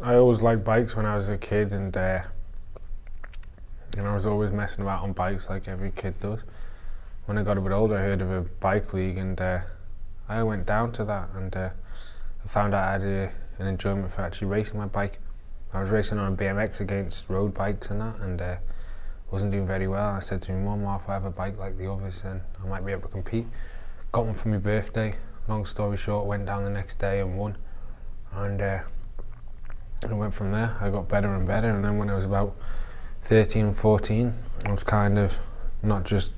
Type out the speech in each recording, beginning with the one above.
I always liked bikes when I was a kid, and I was always messing about on bikes like every kid does. When I got a bit older, I heard of a bike league, and I went down to that, and I found out I had an enjoyment for actually racing my bike. I was racing on a BMX against road bikes and that, and wasn't doing very well. I said to my mum, if I have a bike like the others, then I might be able to compete. Got one for my birthday. Long story short, went down the next day and won, and I went from there. I got better and better, and then when I was about 13 and 14, I was kind of not just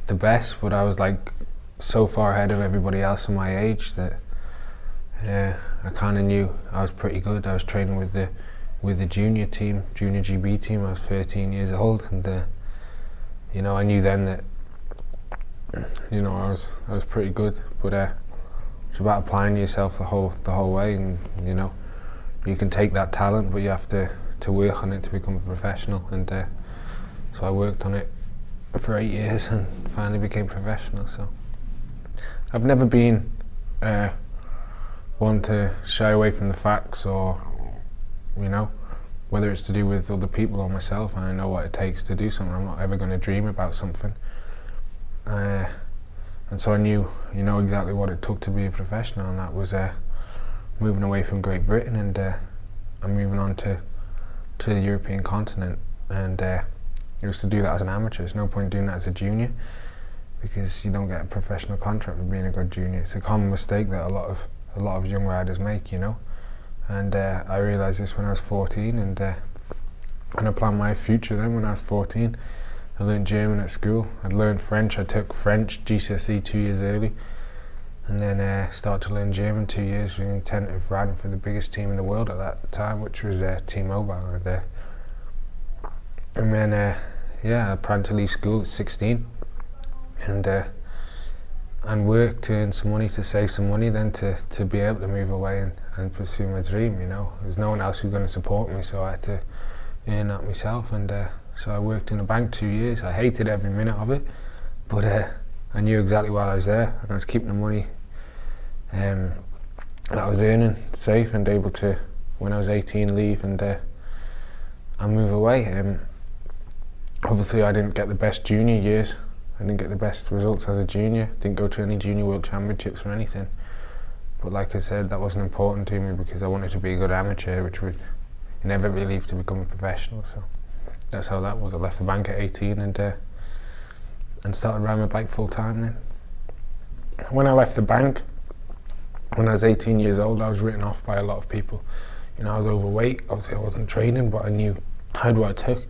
the best, but I was like so far ahead of everybody else in my age that I kind of knew I was pretty good. I was training with the junior GB team. I was 13 years old, and I knew then that I was pretty good. But it's about applying yourself the whole way, and you can take that talent, but you have to work on it to become a professional. And so I worked on it for 8 years and finally became professional. So I've never been one to shy away from the facts, or whether it's to do with other people or myself, and I know what it takes to do something. I'm not ever going to dream about something, and so I knew exactly what it took to be a professional, and that was moving away from Great Britain, and I'm moving on to the European continent, and it was to do that as an amateur. There's no point doing that as a junior, because you don't get a professional contract for being a good junior. It's a common mistake that a lot of young riders make, and I realised this when I was 14, and I planned my future then. When I was 14, I learned German at school. I'd learned French. I took French GCSE 2 years early, and then started to learn German 2 years with the intent of riding for the biggest team in the world at that time, which was T-Mobile. And then I planned to leave school at 16, and work to earn some money, to save some money, then to be able to move away and pursue my dream. There's no one else who's going to support me, so I had to earn that myself. And so I worked in a bank 2 years. I hated every minute of it, but I knew exactly why I was there, and I was keeping the money that I was earning safe, and able to, when I was 18, leave and move away. Obviously I didn't get the best junior years. I didn't get the best results as a junior. Didn't go to any junior world championships or anything. But like I said, that wasn't important to me, because I wanted to be a good amateur, which would inevitably lead to become a professional. So that's how that was. I left the bank at 18 and started riding my bike full time then. When I left the bank, when I was 18 years old, I was written off by a lot of people. I was overweight. Obviously I wasn't training, but I knew I had what it took.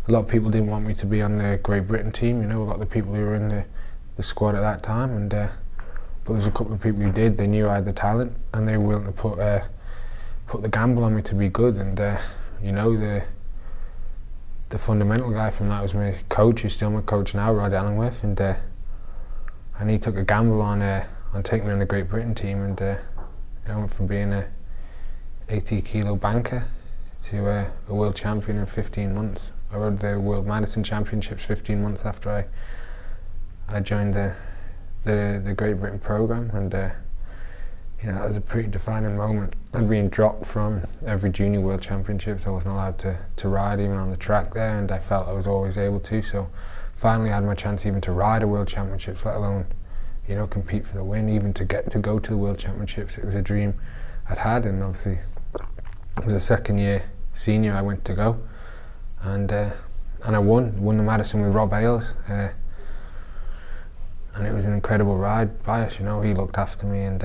A lot of people didn't want me to be on the Great Britain team. A lot of the people who were in the squad at that time, and but there's a couple of people who did. They knew I had the talent, and they were willing to put the gamble on me to be good. And the fundamental guy from that was my coach, who's still my coach now, Rod Allingworth, and he took a gamble on taking me on the Great Britain team, and I went from being a 80-kilo banker to a world champion in 15 months. I rode the World Madison Championships 15 months after I joined the Great Britain program, and that was a pretty defining moment. I'd been dropped from every junior World Championships. I wasn't allowed to ride even on the track there, and I felt I was always able to. So finally I had my chance even to ride a World Championships, let alone compete for the win. Even to go to the World Championships, it was a dream I'd had, and obviously as a second year senior I went to go. And I won the Madison with Rob Ailes, and it was an incredible ride by us. He looked after me, and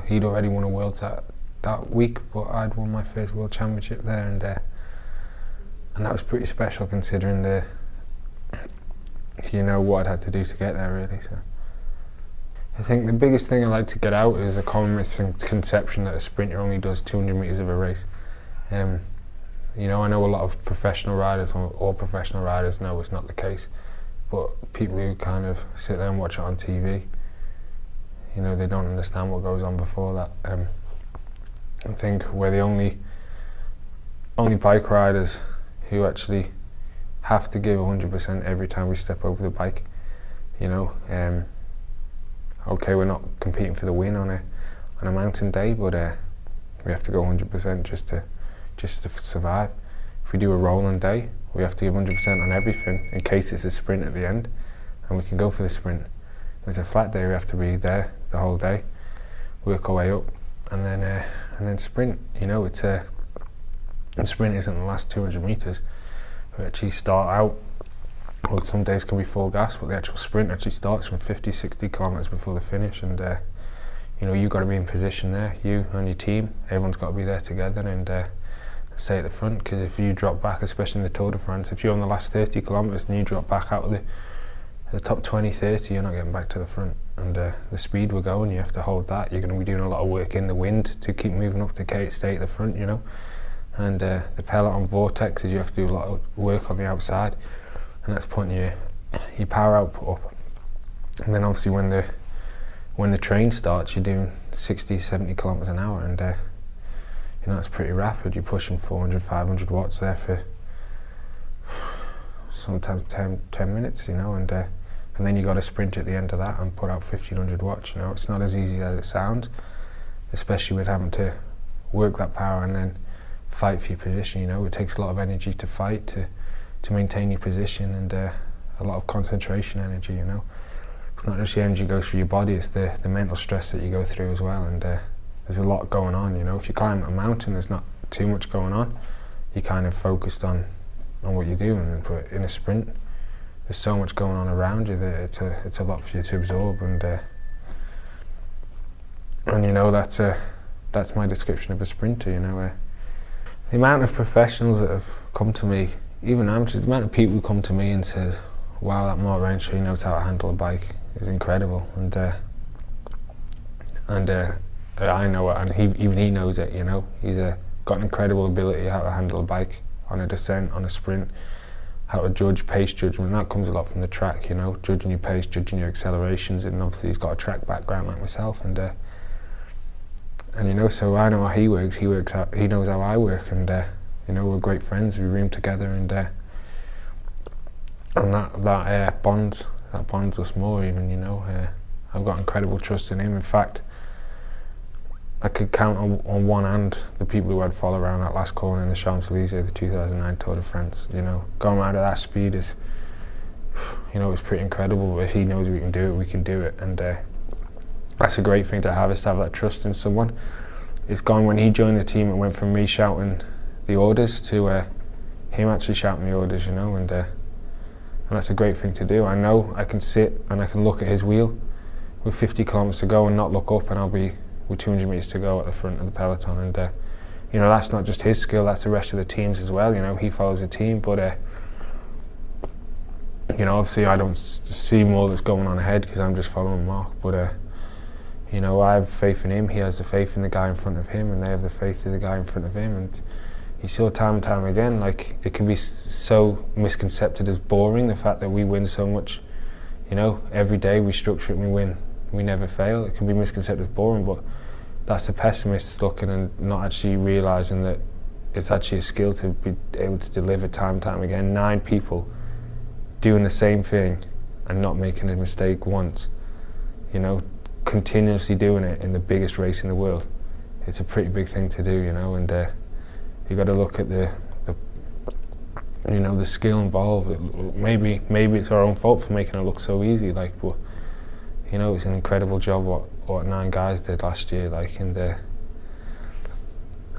he'd already won a Worlds that week, but I'd won my first World Championship there, and that was pretty special, considering what I'd had to do to get there, really. So I think the biggest thing I like to get out is a common misconception that a sprinter only does 200 metres of a race. I know a lot of professional riders, or all professional riders, know it's not the case, but people who kind of sit there and watch it on TV, they don't understand what goes on before that. I think we're the only bike riders who actually have to give 100% every time we step over the bike. Okay, we're not competing for the win on on a mountain day, but we have to go 100% just to survive. If we do a rolling day, we have to give 100% on everything in case it's a sprint at the end, and we can go for the sprint. If it's a flat day, we have to be there the whole day, work our way up, and then sprint. You know, it's a sprint isn't the last 200 meters. We actually start out. Well, some days can be full gas, but the actual sprint actually starts from 50, 60 kilometers before the finish, and you know, you've got to be in position there, you and your team. Everyone's got to be there together and stay at the front, because if you drop back, especially in the Tour de France, if you're on the last 30 kilometers and you drop back out of the top 20, 30, you're not getting back to the front. And the speed we're going, you have to hold that. You're going to be doing a lot of work in the wind to keep moving up to stay at the front, you know. And the peloton vortex is you have to do a lot of work on the outside, and that's putting your power output up. And then obviously when the train starts, you're doing 60, 70 kilometers an hour, and you know, that's pretty rapid. You're pushing 400, 500 watts there for sometimes 10 minutes, you know, and then you got to sprint at the end of that and put out 1500 watts. You know, it's not as easy as it sounds, especially with having to work that power and then fight for your position. You know, it takes a lot of energy to fight, to maintain your position, and a lot of concentration energy. You know, it's not just the energy goes through your body, it's the mental stress that you go through as well, and there's a lot going on. You know, if you climb a mountain, there's not too much going on. You're kind of focused on what you're doing, but in a sprint, there's so much going on around you that it's a lot for you to absorb, and you know, that's my description of a sprinter. You know, the amount of professionals that have come to me, even amateurs, the amount of people who come to me and says, "Wow, that Mark Renshaw, he knows how to handle a bike," is incredible, and I know it, and even he knows it. You know, he's got an incredible ability how to handle a bike on a descent, on a sprint, how to judge pace judgment. That comes a lot from the track, you know, judging your pace, judging your accelerations, and obviously he's got a track background like myself, and you know, so I know how he works. He knows how I work, and you know, we're great friends. We room together, and that bonds us more. Even, you know, I've got incredible trust in him. In fact, I could count on one hand the people who I'd follow around that last corner in the Champs-Élysées, the 2009 Tour de France. You know, going out at that speed is, you know, it's pretty incredible. But if he knows we can do it, we can do it, and that's a great thing to have, is to have that trust in someone. It's gone when he joined the team. It went from me shouting the orders to him actually shouting the orders, you know, and that's a great thing to do. I know I can sit and I can look at his wheel with 50 kilometers to go and not look up, and I'll be with 200 meters to go at the front of the peloton, and you know, that's not just his skill, that's the rest of the teams as well. You know, he follows the team, but you know, obviously I don't see more that's going on ahead because I'm just following Mark, but you know, I have faith in him, he has the faith in the guy in front of him, and they have the faith in the guy in front of him, and you saw time and time again, like, it can be so misconcepted as boring, the fact that we win so much. You know, every day we structure it and we win, we never fail. It can be misconcepted as boring, but that's the pessimists looking and not actually realising that it's actually a skill to be able to deliver time and time again. 9 people doing the same thing and not making a mistake once, you know, continuously doing it in the biggest race in the world. It's a pretty big thing to do, you know, and you got to look at the you know, the skill involved. Maybe it's our own fault for making it look so easy, like, but you know, it's an incredible job what 9 guys did last year, like, and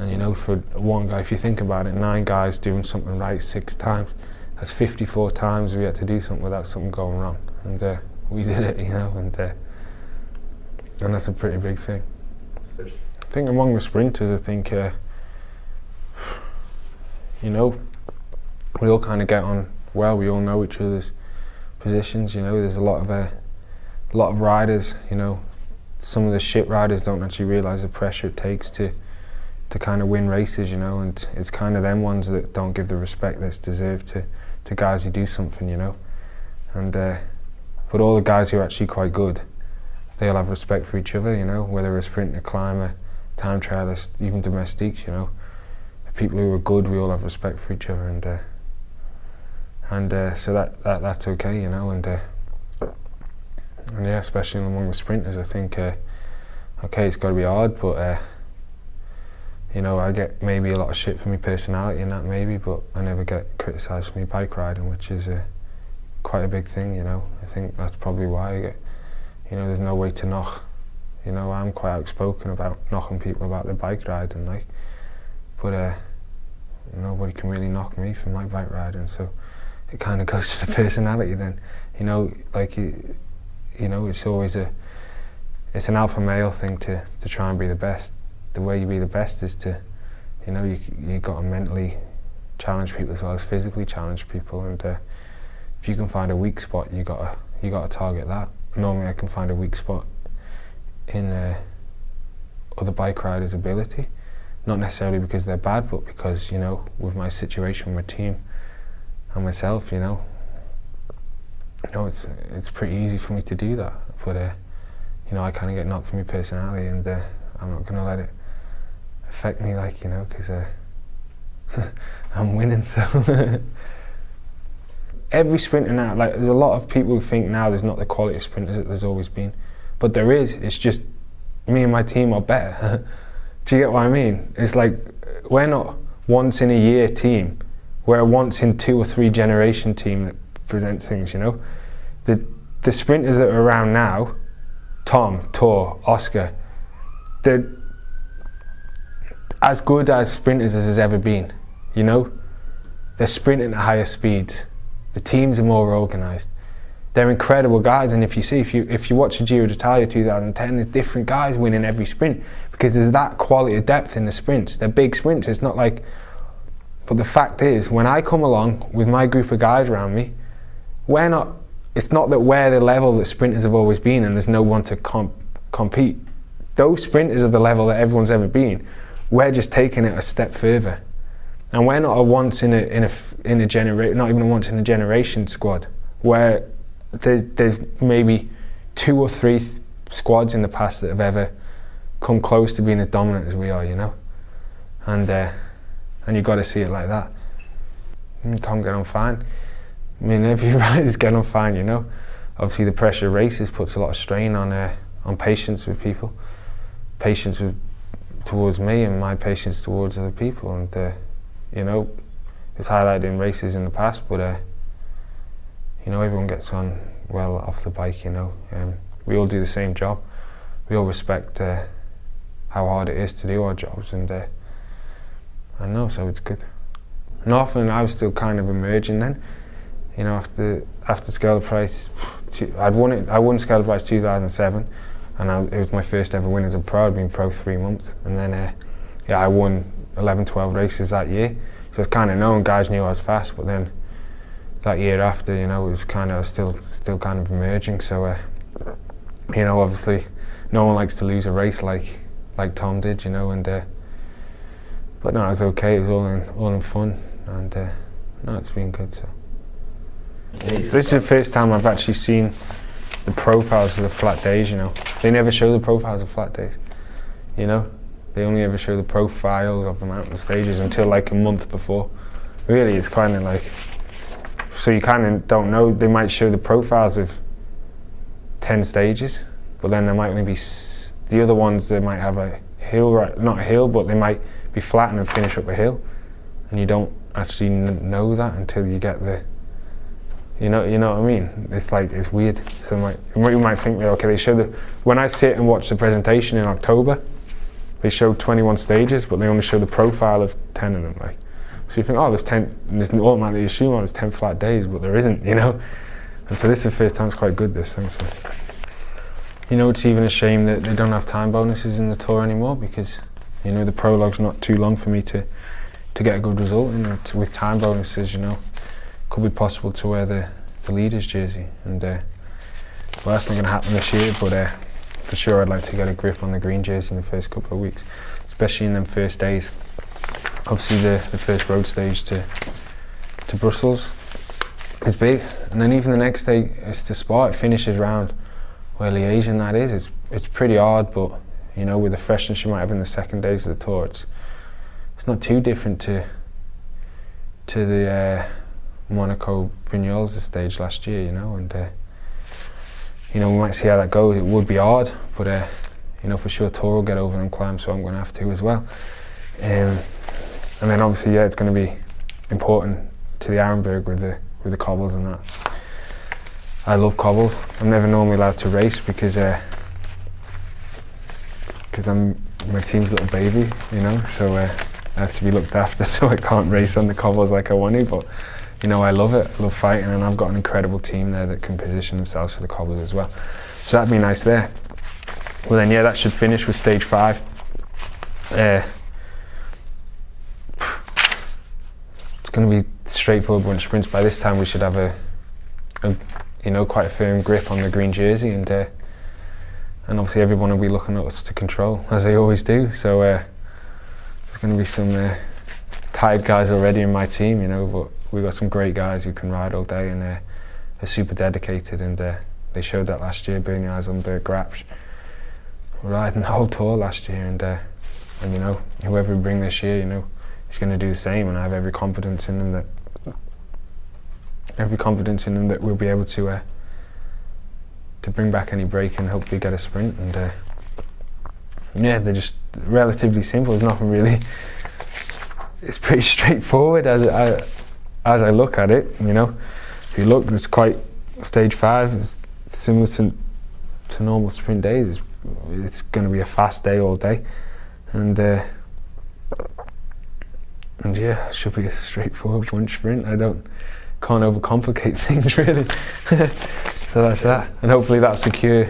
you know, for one guy, if you think about it, 9 guys doing something right 6 times, that's 54 times we had to do something without something going wrong, and we did it, you know, and that's a pretty big thing. I think among the sprinters, I think you know, we all kind of get on well. We all know each other's positions. You know, there's a lot of riders. You know, some of the shit riders don't actually realise the pressure it takes to kind of win races. You know, and it's kind of them ones that don't give the respect that's deserved to guys who do something. You know, and but all the guys who are actually quite good, they all have respect for each other. You know, whether a sprinter, climber, time trialist, even domestiques. You know, the people who are good, we all have respect for each other, and so that's okay, you know, and yeah, especially among the sprinters, I think okay, it's got to be hard, but you know, I get maybe a lot of shit for my personality and that maybe, but I never get criticised for me bike riding, which is quite a big thing, you know. I think that's probably why I get, you know, there's no way to knock. You know, I'm quite outspoken about knocking people about their bike riding, like, but nobody can really knock me for my bike riding, so it kind of goes to the personality then. You know, like, you know, it's always it's an alpha male thing to try and be the best. The way you be the best is to, you know, you got to mentally challenge people as well as physically challenge people, and if you can find a weak spot, you got to target that. Normally I can find a weak spot in other bike riders' ability, not necessarily because they're bad, but because, you know, with my situation with my team and myself, you know, it's pretty easy for me to do that. But you know, I kind of get knocked for my personality, and I'm not gonna let it affect me, like, you know, because I'm winning. So every sprinter now, like, there's a lot of people who think now there's not the quality of sprinters that there's always been, but there is. It's just me and my team are better. Do you get what I mean? It's like, we're not once in a year team, we're a once in 2 or 3 generation team that presents things, you know. The sprinters that are around now, Tom, Tor, Oscar, they're as good as sprinters as there's ever been, you know. They're sprinting at higher speeds. The teams are more organised. They're incredible guys, and if you watch the Giro d'Italia 2010, there's different guys winning every sprint because there's that quality of depth in the sprints. They're big sprints. It's not like, but the fact is, when I come along with my group of guys around me, we're not. It's not that we're the level that sprinters have always been, and there's no one to compete. Those sprinters are the level that everyone's ever been. We're just taking it a step further, and we're not a once in a generation, not even a once in a generation squad. Where there's maybe 2 or 3 squads in the past that have ever come close to being as dominant as we are, you know. And you got to see it like that. Tom get on fine. I mean, every rider's get on fine, you know. Obviously, the pressure of races puts a lot of strain on patience with people, patience towards me, and my patience towards other people. And you know, it's highlighted in races in the past, but you know, everyone gets on well off the bike, you know. We all do the same job. We all respect how hard it is to do our jobs, and I know, so it's good. Northland, I was still kind of emerging then. You know, after Scale the Price, I won Scale the Price 2007, and it was my first ever win as a pro. I'd been pro 3 months, and then yeah, I won 11, 12 races that year. So it's kind of known, guys knew I was fast, but then that year after, you know, it was kind of still kind of emerging. So you know, obviously, no one likes to lose a race like Tom did, you know, and but no, it was okay. It was all in fun, and no, it's been good. So this is the first time I've actually seen the profiles of the flat days. You know, they never show the profiles of flat days. You know, they only ever show the profiles of the mountain stages until like a month before. Really, it's kind of like, so you kind of don't know. They might show the profiles of 10 stages, but then there might only be the other ones that might have a hill, right? Not a hill, but they might be flat and then finish up a hill, and you don't actually know that until you get the. You know what I mean? It's like, it's weird. So you might think, okay, they show when I sit and watch the presentation in October, they show 21 stages, but they only show the profile of 10 of them. Like, so you think, oh, there's 10. There's automatically assume, oh, there's 10 flat days, but there isn't. You know. And so this is the first time it's quite good. This thing. So, you know, it's even a shame that they don't have time bonuses in the tour anymore, because, you know, the prologue's not too long for me to get a good result, and with time bonuses, you know, could be possible to wear the leader's jersey, and well, that's not going to happen this year, but for sure I'd like to get a grip on the green jersey in the first couple of weeks, especially in them first days. Obviously the first road stage to Brussels is big, and then even the next day is to Spa. It finishes round where Liège and that is. It's pretty hard, but you know, with the freshness you might have in the second days of the tour, it's not too different to the Monaco Brignoles stage last year, you know, and you know, we might see how that goes. It would be hard, but you know, for sure Tour will get over them climbs, so I'm going to have to as well. And then obviously, yeah, it's going to be important to the Arenberg with the cobbles and that. I love cobbles. I'm never normally allowed to race because I'm my team's little baby, you know, so I have to be looked after, so I can't race on the cobbles like I want to, but you know, I love it. I love fighting, and I've got an incredible team there that can position themselves for the cobbles as well. So that'd be nice there. Well then, yeah, that should finish with stage 5. It's going to be straightforward bunch of sprints. By this time we should have a you know, quite a firm grip on the green jersey, and obviously everyone will be looking at us to control, as they always do. So there's going to be some tired guys already in my team, you know, but we've got some great guys who can ride all day, and are super dedicated, and they showed that last year. Bernie Eiselberg, Grapsch, riding the whole tour last year, and you know, whoever we bring this year, you know, is going to do the same, and I have every confidence in them that we'll be able to bring back any break and hopefully get a sprint. And yeah, they're just relatively simple. There's nothing really. It's pretty straightforward as I look at it. You know, if you look, it's quite stage 5. It's similar to normal sprint days. It's going to be a fast day all day, and yeah, it should be a straightforward one sprint. Can't overcomplicate things really. So that's that, and hopefully that'll secure,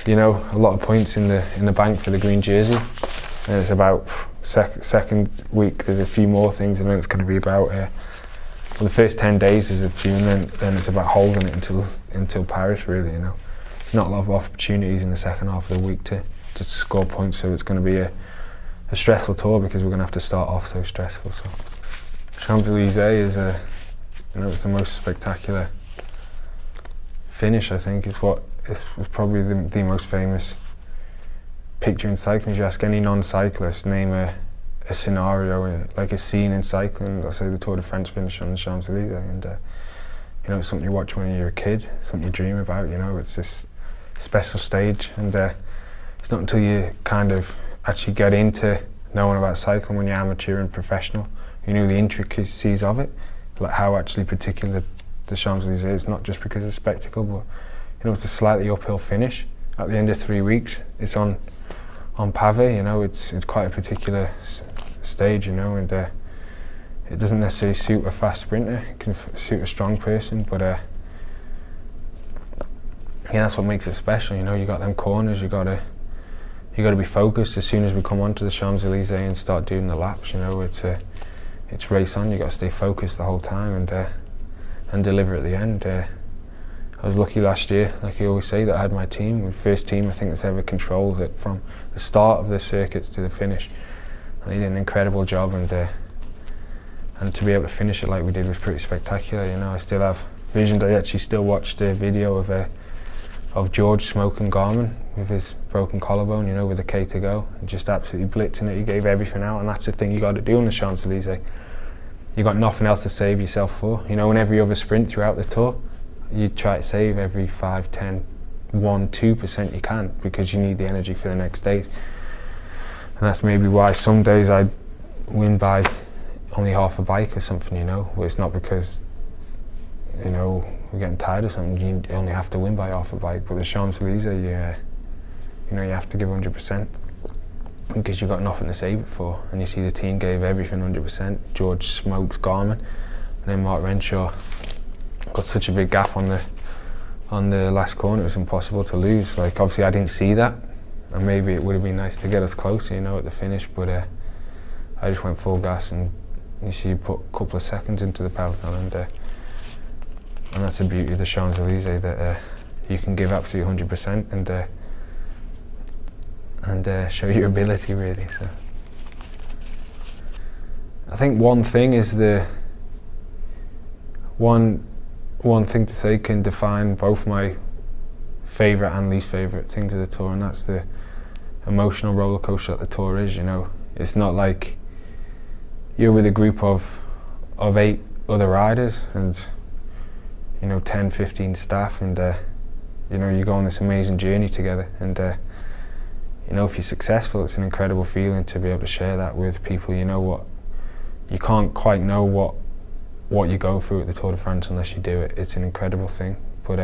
you know, a lot of points in the bank for the green jersey. And it's about second week. There's a few more things, and then it's going to be about well, the first 10 days is a few, and then it's about holding it until Paris. Really, you know, not a lot of opportunities in the second half of the week to score points. So it's going to be a stressful tour because we're going to have to start off so stressful. So Champs-Élysées is you know, it's the most spectacular finish. I think it's probably the most famous picture in cycling. If you ask any non-cyclist, name a scenario, like a scene in cycling, let's say the Tour de France finish on the Champs-Élysées, and you know, it's something you watch when you're a kid, something you dream about, you know, it's this special stage, and it's not until you kind of actually get into knowing about cycling when you're amateur and professional, you know the intricacies of it, like how actually particular the Champs-Élysées is, not just because of spectacle, but you know, it's a slightly uphill finish. At the end of 3 weeks, it's on pavé, you know, it's quite a particular stage, you know, and it doesn't necessarily suit a fast sprinter. It can suit a strong person, but yeah, that's what makes it special. You know, you got them corners, you got to be focused as soon as we come onto the Champs-Élysées and start doing the laps. You know, it's race on. You got to stay focused the whole time and deliver at the end. I was lucky last year, like I always say, that I had my team, my first team I think that's ever controlled it from the start of the circuits to the finish. And they did an incredible job, and to be able to finish it like we did was pretty spectacular. You know, I still have visions. I actually still watched a video of George smoking Garmin with his broken collarbone, you know, with a K to go, and just absolutely blitzing it. He gave everything out, and that's the thing you got to do on the Champs-Élysées. You got nothing else to save yourself for. You know, in every other sprint throughout the tour, you try to save every 5, 10, 1, 2% you can, because you need the energy for the next days. And that's maybe why some days I win by only half a bike or something, you know. Well, it's not because, you know, we're getting tired or something. You only have to win by half a bike. But the Champs-Élysées, you know, you have to give 100% because you've got nothing to save it for. And you see the team gave everything 100%. George smokes Garmin, and then Mark Renshaw got such a big gap on the last corner. It was impossible to lose. Like, obviously I didn't see that, and maybe it would have been nice to get us closer, you know, at the finish, but I just went full gas, and you see you put a couple of seconds into the peloton, and that's the beauty of the Champs-Élysées, that you can give absolutely 100% and show your ability, really. So I think one thing is one thing to say can define both my favourite and least favourite things of the tour, and that's the emotional roller coaster that the tour is. You know, it's not like you're with a group of 8 other riders and, you know, 10, 15 staff, and you know, you go on this amazing journey together, and you know, if you're successful, it's an incredible feeling to be able to share that with people. You know what, you can't quite know what you go through at the Tour de France unless you do it. It's an incredible thing, but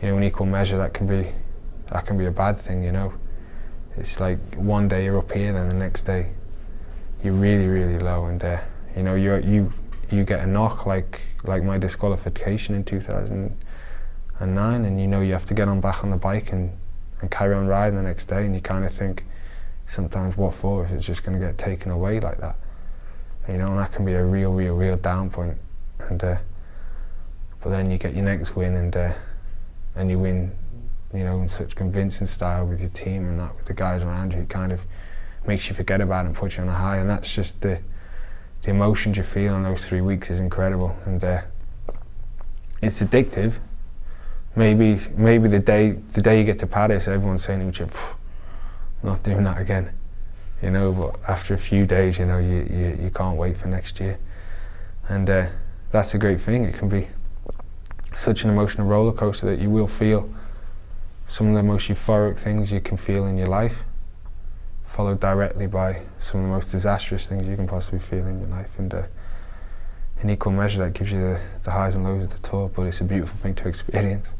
you know, in equal measure, that can be a bad thing. You know, it's like one day you're up here, then the next day you're really, really low, and you know, you get a knock like my disqualification in 2009, and you know, you have to get on back on the bike and carry on riding the next day, and you kind of think sometimes, what for if it's just going to get taken away like that? You know, and that can be a real down point. And but then you get your next win, and you win, you know, in such convincing style with your team and that, with the guys around you. It kind of makes you forget about it and puts you on a high, and that's just the emotions you feel in those 3 weeks is incredible, and it's addictive. Maybe the day you get to Paris, everyone's saying to you, I'm not doing that again, you know. But after a few days, you know, you can't wait for next year, and that's a great thing. It can be such an emotional roller coaster that you will feel some of the most euphoric things you can feel in your life, followed directly by some of the most disastrous things you can possibly feel in your life, and in equal measure that gives you the highs and lows of the tour. But it's a beautiful thing to experience.